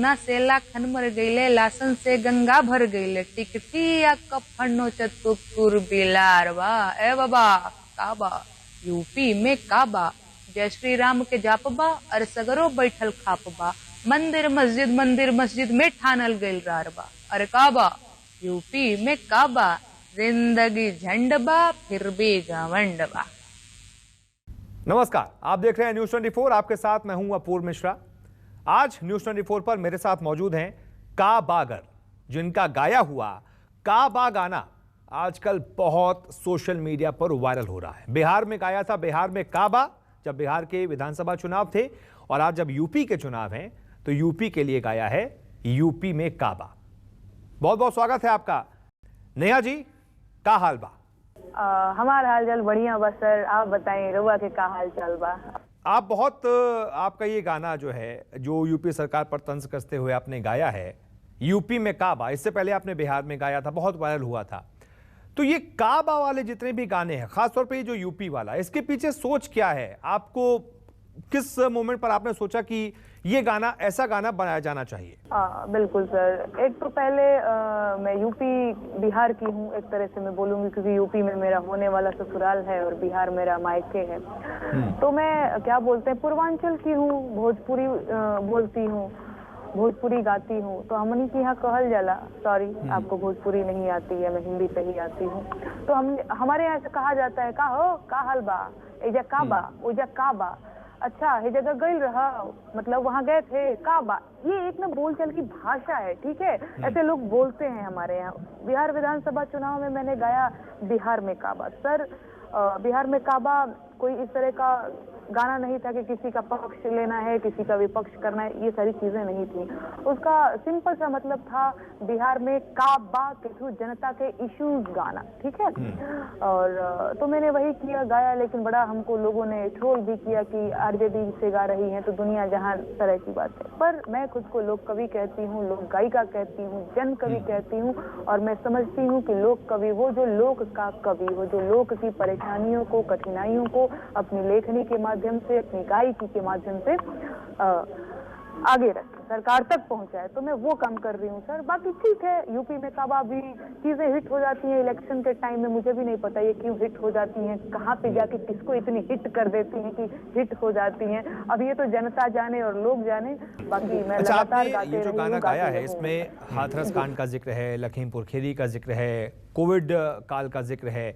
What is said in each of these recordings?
Corona से लाखन मर गईले, लासन से गंगा भर गईले, टिकटिया कफनो चतुपुर बिलारवा। ए बाबा काबा यूपी में काबा, जय श्री राम के जापबा और सगरो बैठल खापबा, मंदिर मस्जिद में ठानल गईल रारबा। अरे काबा यूपी में काबा, जिंदगी झंडबा फिर भी घमंडबा। नमस्कार, आप देख रहे हैं न्यूज 24। आपके साथ मैं हूं अपूर्व मिश्रा। आज न्यूज 24 पर मेरे साथ मौजूद हैं काबागर, जिनका गाया हुआ काबा गाना आजकल बहुत सोशल मीडिया पर वायरल हो रहा है। बिहार में गाया था, बिहार में काबा, जब बिहार के विधानसभा चुनाव थे, और आज जब यूपी के चुनाव हैं तो यूपी के लिए गाया है यूपी में काबा। बहुत बहुत स्वागत है आपका। नेहा जी, का हाल बा? हमारा हाल चाल बढ़िया बा सर, आप बताएं रउआ के का हाल चाल बा? आप बहुत आपका ये गाना जो है, जो यूपी सरकार पर तंज कसते हुए आपने गाया है यूपी में काबा, इससे पहले आपने बिहार में गाया था, बहुत वायरल हुआ था। तो ये काबा वाले जितने भी गाने हैं, खासतौर पे ये जो यूपी वाला, इसके पीछे सोच क्या है? आपको किस मोमेंट पर आपने सोचा कि ये गाना, ऐसा गाना बनाया जाना चाहिए? बिल्कुल सर। एक तो पहले मैं यूपी बिहार की हूँ, एक तरह से मैं बोलूँगी, क्योंकि यूपी में मेरा होने वाला ससुराल है और बिहार मेरा मायके है। तो मैं क्या बोलते हैं, पूर्वांचल की हूँ, भोजपुरी बोलती हूँ, भोजपुरी गाती हूँ। तो हमनी के यहाँ कहल जाला, सॉरी आपको भोजपुरी नहीं आती है, मैं हिंदी पे ही आती हूँ। तो हमारे यहाँ से कहा जाता है, का हो का हाल बा, एजा काबा ओजा काबा, अच्छा ये जगह गई रहा, मतलब वहाँ गए थे काबा। ये एक ना बोलचाल की भाषा है, ठीक है, ऐसे लोग बोलते हैं हमारे यहाँ। बिहार विधानसभा चुनाव में मैंने गाया बिहार में काबा। सर बिहार में काबा कोई इस तरह का गाना नहीं था कि किसी का पक्ष लेना है, किसी का विपक्ष करना है, ये सारी चीजें नहीं थी। उसका सिंपल सा मतलब था बिहार में काबा के थ्रू जनता के इश्यूज गाना, ठीक है। और तो मैंने वही किया, गाया, लेकिन बड़ा हमको लोगों ने ट्रोल भी किया कि आरजेडी से गा रही हैं तो दुनिया जहान तरह की बात है। पर मैं खुद को लोक कवि कहती हूँ, लोक गायिका कहती हूँ, जन कवि कहती हूँ, और मैं समझती हूँ कि लोक कवि वो जो लोक का कवि हो, जो लोक की परेशानियों को, कठिनाइयों को अपनी लेखनी के माध्यम से, अपनी गायकी के माध्यम से आगे रखे, सरकार तक पहुंचाए। तो मैं वो काम कर रही हूँ सर। बाकी ठीक है, यूपी में काबा भी चीजें हिट हो जाती हैं इलेक्शन के टाइम में। मुझे भी नहीं पता ये क्यों हिट हो जाती हैं, कहाँ पे जाके किसको इतनी हिट कर देती हैं कि हिट हो जाती हैं। अब ये तो जनता जाने और लोग जाने। बाकी मैं लगातार गाते ये जो गाना गाया है, इसमें हाथरस कांड का जिक्र है, लखीमपुर खीरी का जिक्र है, कोविड काल का जिक्र है।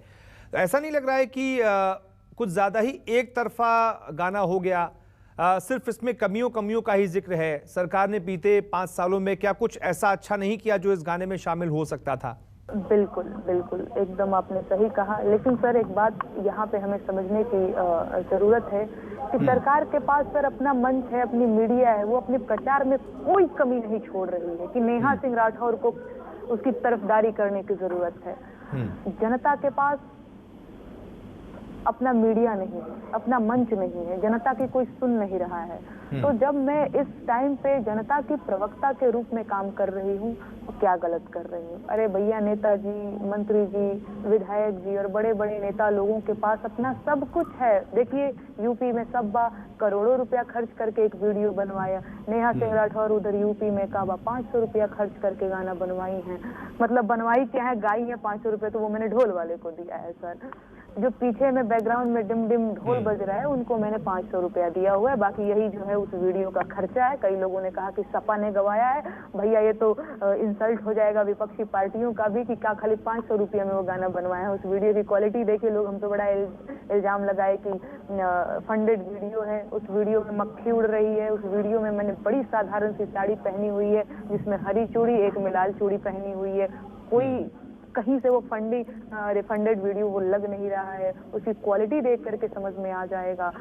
तो ऐसा नहीं लग रहा है कि कुछ ज्यादा ही एक तरफा गाना हो गया? सिर्फ इसमें कमियों का ही जिक्र है। सरकार ने बीते 5 सालों में क्या कुछ ऐसा अच्छा नहीं किया जो इस गाने में शामिल हो सकता था? बिल्कुल बिल्कुल, एकदम आपने सही कहा। लेकिन सर एक बात यहाँ पे हमें समझने की जरूरत है कि सरकार के पास सर अपना मंच है, अपनी मीडिया है, वो अपने प्रचार में कोई कमी नहीं छोड़ रही है कि नेहा सिंह राठौर को उसकी तरफदारी करने की जरूरत है। जनता के पास अपना मीडिया नहीं है, अपना मंच नहीं है, जनता की कोई सुन नहीं रहा है। तो जब मैं इस टाइम पे जनता की प्रवक्ता के रूप में काम कर रही हूँ तो क्या गलत कर रही हूँ? अरे भैया, नेताजी, मंत्री जी, विधायक जी और बड़े बड़े नेता लोगों के पास अपना सब कुछ है। देखिए यूपी में सब्बा करोड़ों रुपया खर्च करके एक वीडियो बनवाया। नेहा सिंह राठौर उधर यूपी में काबा 500 रुपया खर्च करके गाना बनवाई है। मतलब बनवाई क्या है, गाई है 500 रुपये, तो वो मैंने ढोल वाले को दिया है सर। जो पीछे में बैकग्राउंड में डिम डिम ढोल बज रहा है, उनको मैंने 500 रुपया दिया हुआ है। बाकी यही जो है उस वीडियो का खर्चा है। कई लोगों ने कहा कि सपा ने गवाया है। भैया ये तो इंसल्ट हो जाएगा विपक्षी पार्टियों का भी कि क्या खाली 500 रुपया में वो गाना बनवाया है। उस वीडियो की क्वालिटी देखिए, लोग हम तो बड़ा इल्जाम लगाए कि फंडेड वीडियो है। उस वीडियो में मक्खी उड़ रही है। उस वीडियो में मैंने बड़ी साधारण सी साड़ी पहनी हुई है, जिसमें हरी चूड़ी, एक में लाल चूड़ी पहनी हुई है। कोई कहीं से वो रिफंडेड वीडियो वो लग नहीं रहा है। उसकी क्वालिटी देख करके समझ में आ जाएगा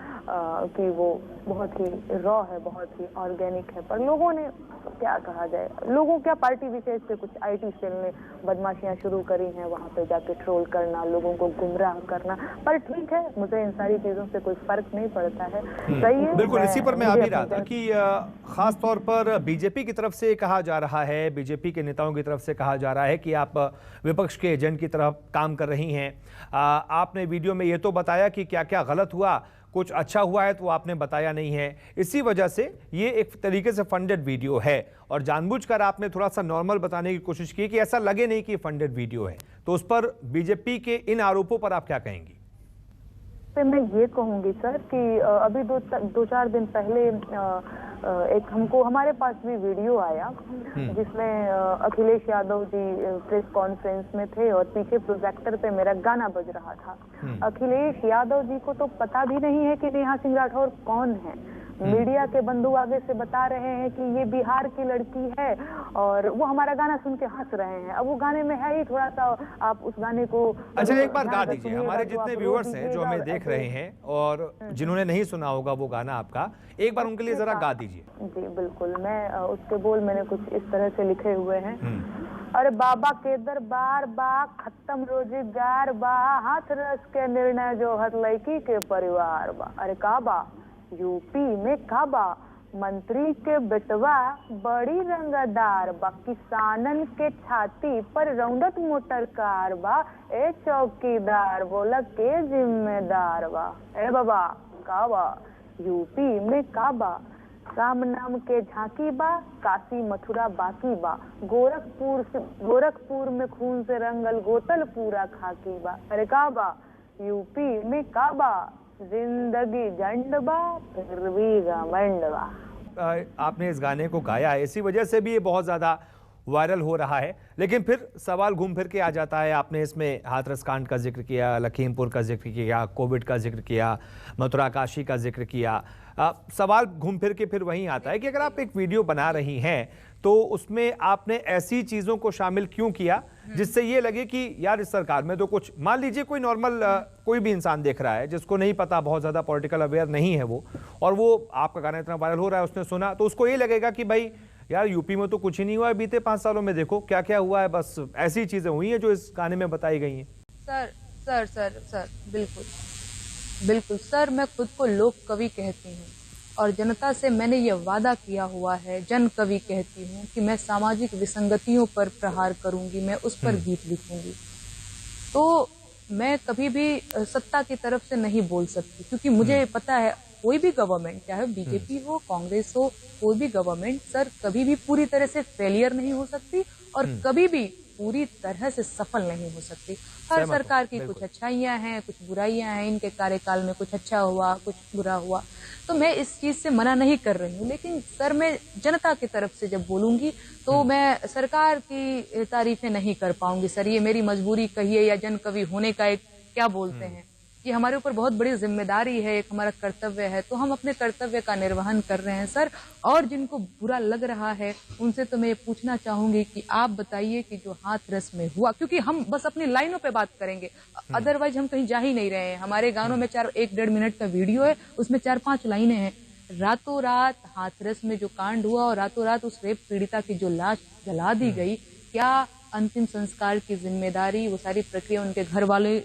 कि वो बहुत ही रॉ है, बहुत ही ऑर्गेनिक है। पर लोगों ने क्या कहा जाए, लोगों क्या, पार्टी विशेष से कुछ आईटी सेल ने बदमाशियां शुरू करी हैं, वहां पे जाके ट्रोल करना, लोगों को गुमराह करना। पर ठीक है, मुझे इन सारी चीजों से कोई फर्क नहीं पड़ता है, सही है। बिल्कुल, इसी पर मैं आ भी रहा था कि खास तौर पर बीजेपी की तरफ से कहा जा रहा है, बीजेपी के नेताओं की तरफ से कहा जा रहा है कि आप विपक्ष के एजेंट की तरफ काम कर रही हैं। आपने वीडियो में ये तो बताया कि क्या क्या गलत हुआ, कुछ अच्छा हुआ है तो आपने बताया नहीं है, इसी वजह से ये एक तरीके से फंडेड वीडियो है और जानबूझकर आपने थोड़ा सा नॉर्मल बताने की कोशिश की कि ऐसा लगे नहीं कि फंडेड वीडियो है। तो उस पर बीजेपी के इन आरोपों पर आप क्या कहेंगी? तो मैं ये कहूंगी सर कि अभी दो चार दिन पहले एक हमको हमारे पास भी वीडियो आया जिसमें अखिलेश यादव जी प्रेस कॉन्फ्रेंस में थे और पीछे प्रोजेक्टर पे मेरा गाना बज रहा था। अखिलेश यादव जी को तो पता भी नहीं है कि नेहा सिंह राठौर कौन है। मीडिया के बंधु आगे से बता रहे हैं कि ये बिहार की लड़की है और वो हमारा गाना सुन के हंस रहे हैं। अब वो गाने में है ही थोड़ा सा, आप उस गाने को अच्छा एक बार गा दीजिए, हमारे जितने व्यूअर्स हैं जो हमें देख रहे हैं और जिन्होंने नहीं सुना होगा वो गाना आपका, एक बार उनके लिए जरा गा दीजिए। जी बिल्कुल, मैं उसके बोल मैंने कुछ इस तरह से लिखे हुए हैं। अरे बाबा के दरबार बा, खत्म रोजगार बा, हाथ रस के निर्णय जो हर लड़की के परिवार बा। अरे काबा यूपी में काबा, मंत्री के बेटवा बड़ी रंगदार बा, किसानन के छाती पर रौंदत मोटर कार बा, ए चौकीदार बोला के जिम्मेदार बा। ए बाबा काबा यूपी में काबा, राम नाम के झांकी बा, काशी मथुरा बाकी बा, गोरखपुर में खून से रंगल गोतल पूरा खाकी बा। अरे काबा यूपी में काबा, जिंदगी झंड बा फिर भी घमंड बा। आपने इस गाने को गाया है, इसी वजह से भी ये बहुत ज्यादा वायरल हो रहा है, लेकिन फिर सवाल घूम फिर के आ जाता है। आपने इसमें हाथरस कांड का जिक्र किया, लखीमपुर का जिक्र किया, कोविड का जिक्र किया, मथुरा काशी का जिक्र किया। सवाल घूम फिर के फिर वहीं आता है कि अगर आप एक वीडियो बना रही हैं तो उसमें आपने ऐसी चीज़ों को शामिल क्यों किया जिससे ये लगे कि यार इस सरकार में तो कुछ, मान लीजिए कोई नॉर्मल कोई भी इंसान देख रहा है जिसको नहीं पता, बहुत ज़्यादा पॉलिटिकल अवेयर नहीं है वो, और वो आपका गाना इतना वायरल हो रहा है उसने सुना, तो उसको ये लगेगा कि भाई यार यूपी में तो कुछ ही नहीं हुआ है, बीते 5 सालों में देखो क्या क्या हुआ है, बस ऐसी चीज़ें हुई हैं जो इस गाने में बताई गई हैं। सर सर सर सर बिल्कुल बिल्कुल सर, मैं खुद को लोक कवि कहती हूँ और जनता से मैंने ये वादा किया हुआ है, जन कवि कहती हूँ कि मैं सामाजिक विसंगतियों पर प्रहार करूंगी, मैं उस पर गीत लिखूंगी। तो मैं कभी भी सत्ता की तरफ से नहीं बोल सकती, क्योंकि मुझे पता है कोई भी गवर्नमेंट, चाहे बीजेपी हो, कांग्रेस हो, कोई भी गवर्नमेंट सर कभी भी पूरी तरह से फेलियर नहीं हो सकती और कभी भी पूरी तरह से सफल नहीं हो सकती। हर सरकार की कुछ अच्छाइयां हैं, कुछ बुराइयां हैं, इनके कार्यकाल में कुछ अच्छा हुआ, कुछ बुरा हुआ, तो मैं इस चीज से मना नहीं कर रही हूँ। लेकिन सर मैं जनता की तरफ से जब बोलूंगी तो मैं सरकार की तारीफें नहीं कर पाऊंगी सर, ये मेरी मजबूरी कहिए या जन कवि होने का एक क्या बोलते हैं, ये हमारे ऊपर बहुत बड़ी जिम्मेदारी है, एक हमारा कर्तव्य है, तो हम अपने कर्तव्य का निर्वहन कर रहे हैं सर। और जिनको बुरा लग रहा है उनसे तो मैं ये पूछना चाहूंगी कि आप बताइए कि जो हाथरस में हुआ, क्योंकि हम बस अपनी लाइनों पे बात करेंगे, अदरवाइज हम कहीं जा ही नहीं रहे हैं। हमारे गानों में 1-1.5 मिनट का वीडियो है, उसमें 4-5 लाइनें हैं। रातों रात हाथरस में जो कांड हुआ और रातों रात उस रेप पीड़िता की जो लाश जला दी गई, क्या अंतिम संस्कार की जिम्मेदारी, वो सारी प्रक्रिया उनके घर वाले,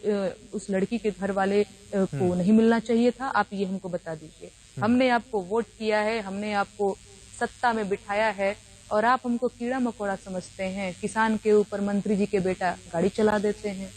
उस लड़की के घर वाले को नहीं मिलना चाहिए था? आप ये हमको बता दीजिए। हमने आपको वोट किया है, हमने आपको सत्ता में बिठाया है और आप हमको कीड़ा मकोड़ा समझते हैं। किसान के ऊपर मंत्री जी के बेटा गाड़ी चला देते हैं।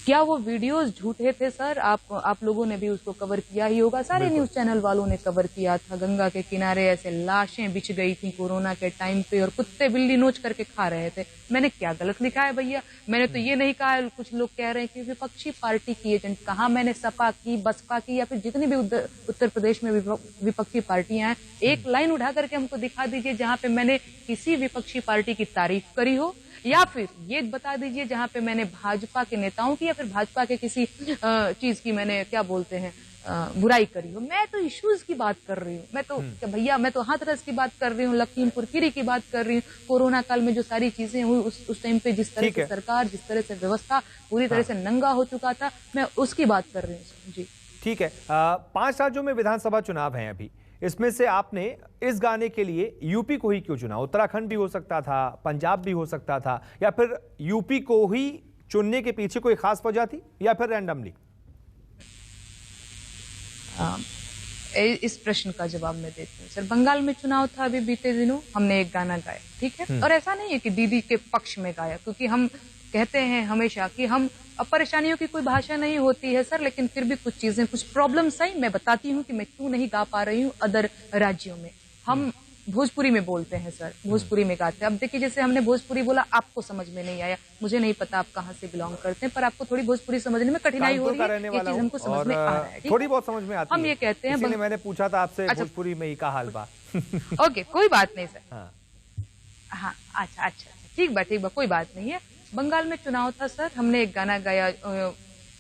क्या वो वीडियोस झूठे थे सर? आप लोगों ने भी उसको कवर किया ही होगा, सारे न्यूज चैनल वालों ने कवर किया था। गंगा के किनारे ऐसे लाशें बिछ गई थी कोरोना के टाइम पे और कुत्ते बिल्ली नोच करके खा रहे थे। मैंने क्या गलत लिखा है भैया? मैंने तो ये नहीं कहा है, कुछ लोग कह रहे हैं कि विपक्षी पार्टी की एजेंट, कहा मैंने सपा की, बसपा की या फिर जितनी भी उत्तर प्रदेश में विपक्षी पार्टियां हैं, एक लाइन उठा करके हमको दिखा दीजिए जहां पे मैंने किसी विपक्षी पार्टी की तारीफ करी हो, या फिर ये बता दीजिए जहां पे मैंने भाजपा के नेताओं की या फिर भाजपा के किसी चीज की मैंने क्या बोलते हैं बुराई करी हो। मैं तो इश्यूज की बात कर रही हूँ, मैं तो भैया मैं तो हाथरस की बात कर रही हूँ, लखीमपुर खीरी की बात कर रही हूँ, कोरोना काल में जो सारी चीजें हुई उस टाइम पे जिस तरह से सरकार, जिस तरह से व्यवस्था पूरी तरह से नंगा हो चुका था, मैं उसकी बात कर रही हूँ जी। ठीक है, 5 राज्यों में विधानसभा चुनाव हैं अभी, इसमें से आपने इस गाने के लिए यूपी को ही क्यों चुना? उत्तराखंड भी हो सकता था, पंजाब भी हो सकता था, या फिर यूपी को ही चुनने के पीछे कोई खास वजह थी या फिर रैंडमली? इस प्रश्न का जवाब मैं देती हूँ सर। बंगाल में चुनाव था अभी बीते दिनों, हमने एक गाना गाया, ठीक है, और ऐसा नहीं है कि दीदी के पक्ष में गाया, क्योंकि हम कहते हैं हमेशा कि हम अब परेशानियों की कोई भाषा नहीं होती है सर, लेकिन फिर भी कुछ चीजें, कुछ प्रॉब्लम्स आई, मैं बताती हूँ कि मैं क्यों नहीं गा पा रही हूँ अदर राज्यों में। हम भोजपुरी में बोलते हैं सर, भोजपुरी में गाते हैं। अब देखिए, जैसे हमने भोजपुरी बोला, आपको समझ में नहीं आया, मुझे नहीं पता आप कहाँ से बिलोंग करते हैं, पर आपको थोड़ी भोजपुरी समझने में कठिनाई हो रही है, ये चीज हमको समझ में आ रहा है। थोड़ी बहुत समझ में आती है। हम ये कहते हैं, इसीलिए मैंने पूछा था आपसे अच्छा, भोजपुरी में ही का हाल बा। ओके, कोई बात नहीं सर। हाँ, हाँ, अच्छा अच्छा, ठीक बा, कोई बात नहीं है। बंगाल में चुनाव था सर, हमने एक गाना गाया,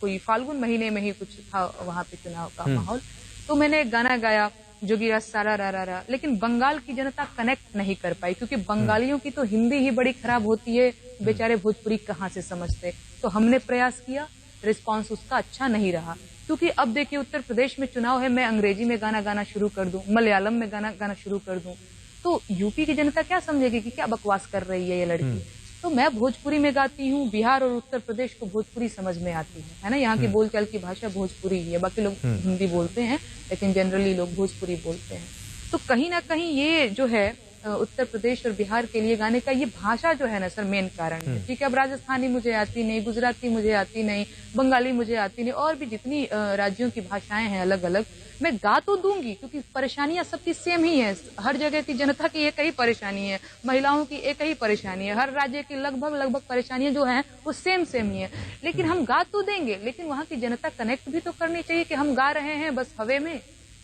कोई फाल्गुन महीने में ही कुछ था वहां पे चुनाव का माहौल, तो मैंने एक गाना गाया जोगीरा सारा रा रा रा, लेकिन बंगाल की जनता कनेक्ट नहीं कर पाई, क्योंकि बंगालियों की तो हिंदी ही बड़ी खराब होती है, बेचारे भोजपुरी कहाँ से समझते। तो हमने प्रयास किया, रिस्पांस उसका अच्छा नहीं रहा, क्योंकि अब देखिए उत्तर प्रदेश में चुनाव है, मैं अंग्रेजी में गाना गाना शुरू कर दूं, मलयालम में गाना गाना शुरू कर दूं, तो यूपी की जनता क्या समझेगी कि क्या बकवास कर रही है ये लड़की। तो मैं भोजपुरी में गाती हूँ, बिहार और उत्तर प्रदेश को भोजपुरी समझ में आती है ना, यहाँ की बोलचाल की भाषा भोजपुरी ही है, बाकी लोग हिंदी बोलते हैं, लेकिन जनरली लोग भोजपुरी बोलते हैं। तो कहीं ना कहीं ये जो है उत्तर प्रदेश और बिहार के लिए गाने का ये भाषा जो है ना सर, मेन कारण है। ठीक है, अब राजस्थानी मुझे आती नहीं, गुजराती मुझे आती नहीं, बंगाली मुझे आती नहीं, और भी जितनी राज्यों की भाषाएं हैं अलग अलग, मैं गा तो दूंगी, क्योंकि परेशानियां सबकी सेम ही है, हर जगह की जनता की एक ही परेशानी है, महिलाओं की एक ही परेशानी है, हर राज्य की लगभग परेशानियां जो हैं वो सेम ही है। लेकिन हम गा तो देंगे, लेकिन वहां की जनता कनेक्ट भी तो करनी चाहिए कि हम गा रहे हैं बस हवे में।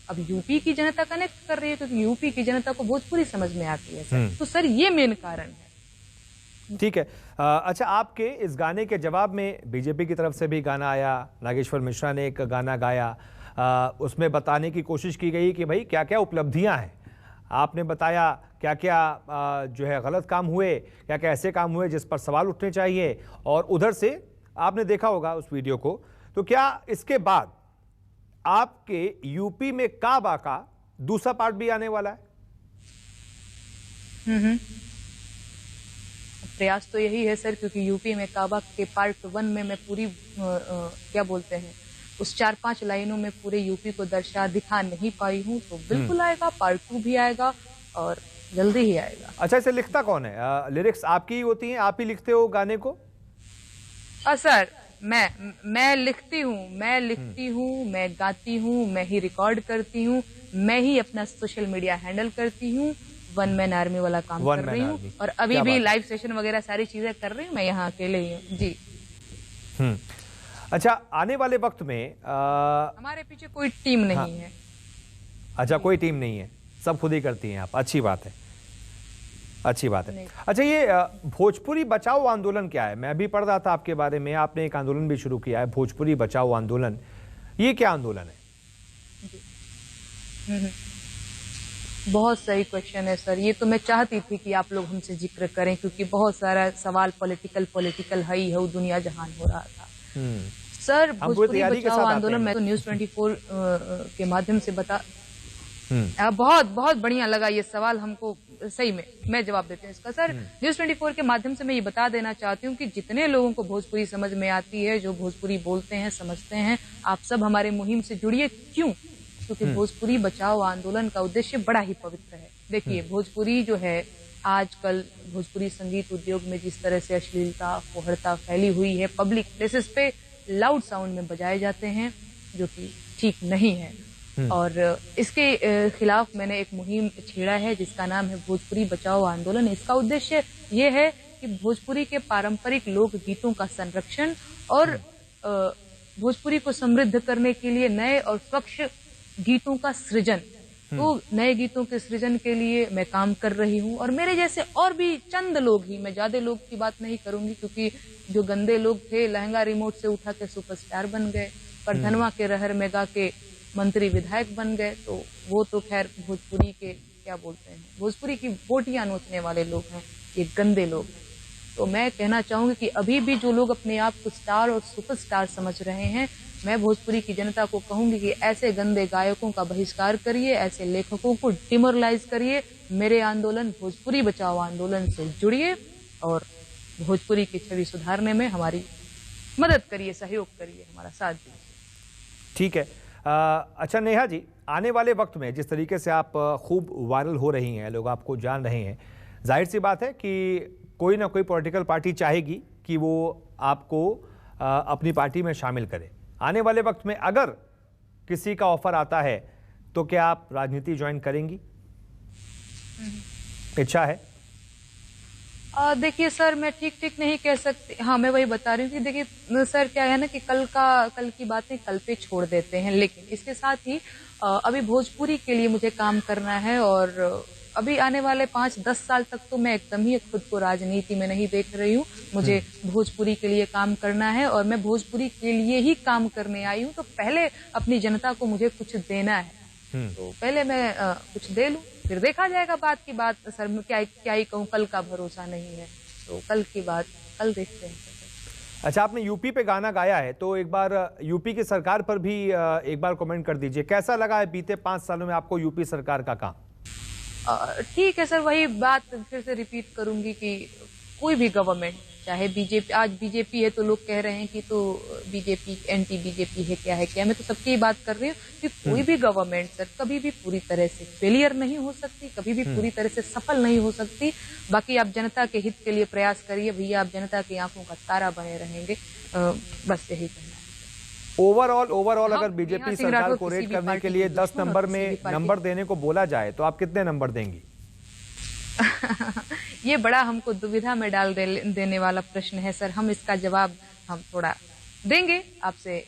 अब यूपी की जनता कनेक्ट कर रही है, क्योंकि यूपी की जनता को भोजपुरी समझ में आती है सर। तो सर ये मेन कारण है। ठीक है। अच्छा, आपके इस गाने के जवाब में बीजेपी की तरफ से भी गाना आया, नागेश्वर मिश्रा ने एक गाना गाया, उसमें बताने की कोशिश की गई कि भाई क्या क्या उपलब्धियां हैं। आपने बताया क्या क्या जो है गलत काम हुए, क्या क्या ऐसे काम हुए जिस पर सवाल उठने चाहिए, और उधर से आपने देखा होगा उस वीडियो को। तो क्या इसके बाद आपके यूपी में काबा का दूसरा पार्ट भी आने वाला है? प्रयास तो यही है सर, क्योंकि यूपी में काबा के पार्ट 1 में मैं पूरी क्या बोलते हैं, उस 4-5 लाइनों में पूरे यूपी को दिखा नहीं पाई हूँ, तो बिल्कुल आएगा, पार्ट 2 भी आएगा और जल्दी ही आएगा। अच्छा, इसे लिखता कौन है? लिरिक्स आपकी ही होती हैं, आप ही लिखते हो गाने को? सर मैं लिखती हूँ, मैं गाती हूँ, मैं ही रिकॉर्ड करती हूँ, मैं ही अपना सोशल मीडिया हैंडल करती हूँ, वन मैन आर्मी वाला काम कर रही हूँ, और अभी भी लाइव सेशन वगैरह सारी चीजें कर रही हूँ, मैं यहाँ अकेले ही हूँ जी। अच्छा, आने वाले वक्त में हमारे पीछे कोई टीम नहीं है। अच्छा, कोई टीम नहीं है, सब खुद ही करती हैं आप। अच्छी बात है, अच्छी बात है। अच्छा, ये भोजपुरी बचाओ आंदोलन क्या है? मैं भी पढ़ रहा था आपके बारे में, आपने एक आंदोलन भी शुरू किया है, भोजपुरी बचाओ आंदोलन। ये क्या आंदोलन है? बहुत सही क्वेश्चन है सर, ये तो मैं चाहती थी कि आप लोग हमसे जिक्र करें, क्योंकि बहुत सारा सवाल पॉलिटिकल हाई है, दुनिया जहान हो रहा था। सर, भोजपुरी बचाओ आंदोलन मैं तो न्यूज़ 24 के माध्यम से बहुत बढ़िया लगा ये सवाल हमको, सही में मैं जवाब देती हूँ इसका सर। न्यूज़ 24 के माध्यम से मैं ये बता देना चाहती हूँ कि जितने लोगों को भोजपुरी समझ में आती है, जो भोजपुरी बोलते हैं, समझते हैं, आप सब हमारे मुहिम से जुड़िए। क्यों? क्योंकि भोजपुरी बचाओ आंदोलन का उद्देश्य बड़ा ही पवित्र है। देखिए, भोजपुरी जो है, आजकल भोजपुरी संगीत उद्योग में जिस तरह से अश्लीलता, फोहड़ता फैली हुई है, पब्लिक प्लेसेस पे लाउड साउंड में बजाए जाते हैं, जो कि ठीक नहीं है, और इसके खिलाफ मैंने एक मुहिम छेड़ा है जिसका नाम है भोजपुरी बचाओ आंदोलन। इसका उद्देश्य ये है कि भोजपुरी के पारंपरिक लोक गीतों का संरक्षण और भोजपुरी को समृद्ध करने के लिए नए और स्वच्छ गीतों का सृजन। तो नए गीतों के सृजन के लिए मैं काम कर रही हूँ, और मेरे जैसे और भी चंद लोग ही, मैं ज्यादा लोग की बात नहीं करूंगी, क्योंकि जो गंदे लोग थे लहंगा रिमोट से उठा के सुपरस्टार बन गए, पर धनवा के रहर में गा के मंत्री विधायक बन गए, तो वो तो खैर भोजपुरी के क्या बोलते हैं, भोजपुरी की बोटियां नोचने वाले लोग हैं, ये गंदे लोग हैं। तो मैं कहना चाहूंगी कि अभी भी जो लोग अपने आप को स्टार और सुपरस्टार समझ रहे हैं, मैं भोजपुरी की जनता को कहूंगी कि ऐसे गंदे गायकों का बहिष्कार करिए, ऐसे लेखकों को डिमोरलाइज करिए, मेरे आंदोलन भोजपुरी बचाओ आंदोलन से जुड़िए और भोजपुरी की छवि सुधारने में हमारी मदद करिए, सहयोग करिए, हमारा साथ दीजिए। ठीक है। अच्छा नेहा जी, आने वाले वक्त में जिस तरीके से आप खूब वायरल हो रही हैं, लोग आपको जान रहे हैं, जाहिर सी बात है कि कोई ना कोई पॉलिटिकल पार्टी चाहेगी कि वो आपको अपनी पार्टी में शामिल करे। आने वाले वक्त में अगर किसी का ऑफर आता है तो क्या आप राजनीति ज्वाइन करेंगी? इच्छा है? देखिए सर, मैं ठीक नहीं कह सकती। हाँ, मैं वही बता रही हूँ कि देखिए सर, क्या है ना कि कल की बातें कल पे छोड़ देते हैं, लेकिन इसके साथ ही अभी भोजपुरी के लिए मुझे काम करना है और अभी आने वाले 5-10 साल तक तो मैं एकदम ही खुद को राजनीति में नहीं देख रही हूँ। मुझे भोजपुरी के लिए काम करना है और मैं भोजपुरी के लिए ही काम करने आई हूँ। तो पहले अपनी जनता को मुझे कुछ देना है, तो पहले मैं कुछ दे लूं, फिर देखा जाएगा। बात की बात सर, मैं क्या ही कहूँ, कल का भरोसा नहीं है, तो कल की बात कल देखते हैं। अच्छा, आपने यूपी पे गाना गाया है तो एक बार यूपी की सरकार पर भी एक बार कमेंट कर दीजिए। कैसा लगा है बीते 5 सालों में आपको यूपी सरकार का काम? ठीक है सर, वही बात फिर से रिपीट करूंगी कि कोई भी गवर्नमेंट, चाहे बीजेपी, आज बीजेपी है तो लोग कह रहे हैं कि तो बीजेपी एंटी बीजेपी है, क्या है क्या, मैं तो सबकी बात कर रही हूँ कि कोई भी गवर्नमेंट सर कभी भी पूरी तरह से फेलियर नहीं हो सकती, कभी भी पूरी तरह से सफल नहीं हो सकती। बाकी आप जनता के हित के लिए प्रयास करिए भैया, आप जनता की आंखों का तारा बने रहेंगे। बस यही कहना है। ओवरऑल अगर बीजेपी सरकार को रेट करने के लिए 10 नंबर में नंबर देने को बोला जाए तो आप कितने नंबर देंगी? ये बड़ा हमको दुविधा में डाल देने वाला प्रश्न है सर। हम इसका जवाब हम थोड़ा देंगे आपसे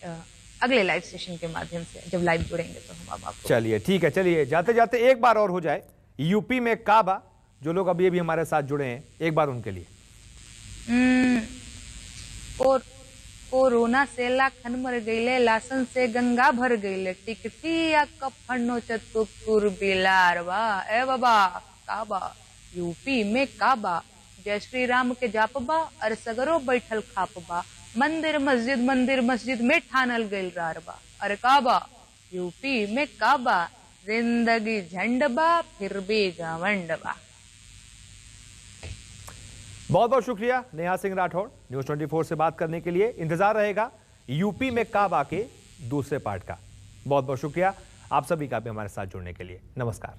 अगले लाइव सेशन के माध्यम से, जब लाइव जुड़ेंगे तो हम आपको। चलिए ठीक है, चलिए जाते जाते एक बार और हो जाए, यूपी में काबा, जो लोग अभी हमारे साथ जुड़े हैं, एक बार उनके लिए। और कोरोना से लाखन मर गईले, लासन से गंगा भर गईले, टिकटिया कफनो चतुर बिलारवा। ए बाबा काबा, यूपी में काबा, जय श्री राम के जापबा, और सगरो बैठल खापबा, मंदिर मस्जिद में ठानल गईल रारबा। अरे काबा, यूपी में काबा, जिंदगी झंडबा फिर भी घमंडबा। बहुत बहुत शुक्रिया नेहा सिंह राठौड़, न्यूज़ 24 से बात करने के लिए। इंतजार रहेगा यूपी में काबा के दूसरे पार्ट का। बहुत बहुत शुक्रिया आप सभी का भी हमारे साथ जुड़ने के लिए। नमस्कार।